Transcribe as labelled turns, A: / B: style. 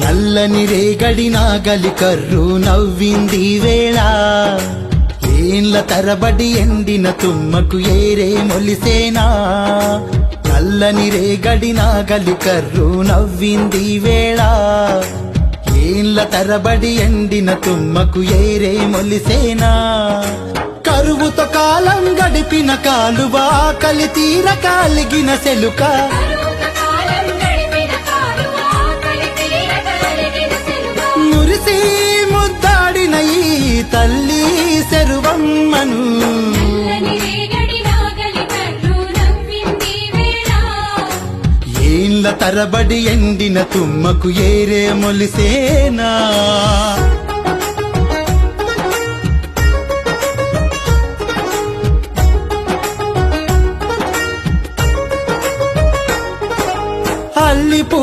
A: నల్లని రేగడి నాగలి కర్రు నవ్వింది వేళ ఏండ్ల తరబడి ఎండిన తుమ్మకు ఏరే మొలిసేనా నల్లని రేగడి నాగలి కర్రు నవ్వింది వేళ ఏండ్ల తరబడి ఎండిన తుమ్మకు ఏరే మొలిసేనా కరువుతో కాలం గడిపిన కాలువ ఆకలి తీర కాలిగిన సెలుక మురిసి ముద్దాడిన ఈ తల్లి శరువమ్మను ఏండ్ల తరబడి ఎండిన తుమ్మకు ఏరే మొలిసేనా అల్లిపూ